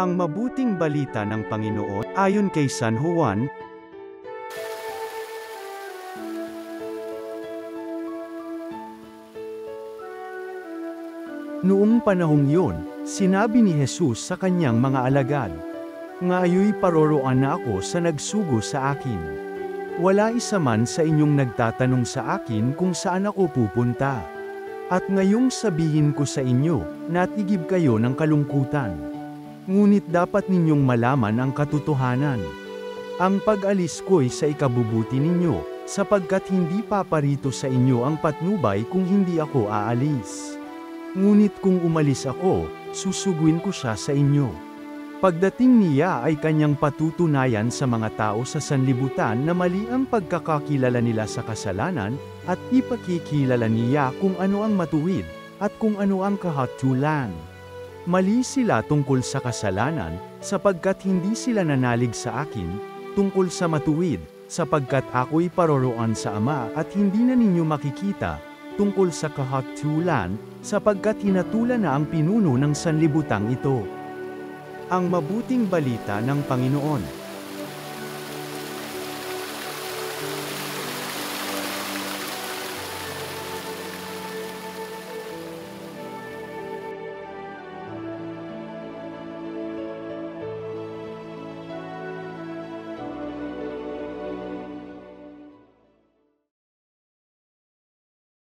Ang mabuting balita ng Panginoon, ayon kay San Juan. Noong panahong yun, sinabi ni Jesus sa kanyang mga alagad, "Ngayoy paroroan na ako sa nagsugo sa akin. Wala isa man sa inyong nagtatanong sa akin kung saan ako pupunta. At ngayong sabihin ko sa inyo, natigib kayo ng kalungkutan. Ngunit dapat ninyong malaman ang katotohanan. Ang pag-alis ko'y sa ikabubuti ninyo, sapagkat hindi paparito sa inyo ang patnubay kung hindi ako aalis. Ngunit kung umalis ako, susuguin ko siya sa inyo. Pagdating niya ay kanyang patutunayan sa mga tao sa sanlibutan na mali ang pagkakakilala nila sa kasalanan, at ipakikilala niya kung ano ang matuwid, at kung ano ang kahatulan. Mali sila tungkol sa kasalanan, sapagkat hindi sila nanalig sa akin, tungkol sa matuwid, sapagkat ako'y paroroan sa Ama at hindi na ninyo makikita, tungkol sa kahatulan, sapagkat hinatulan na ang pinuno ng sanlibutang ito." Ang mabuting balita ng Panginoon.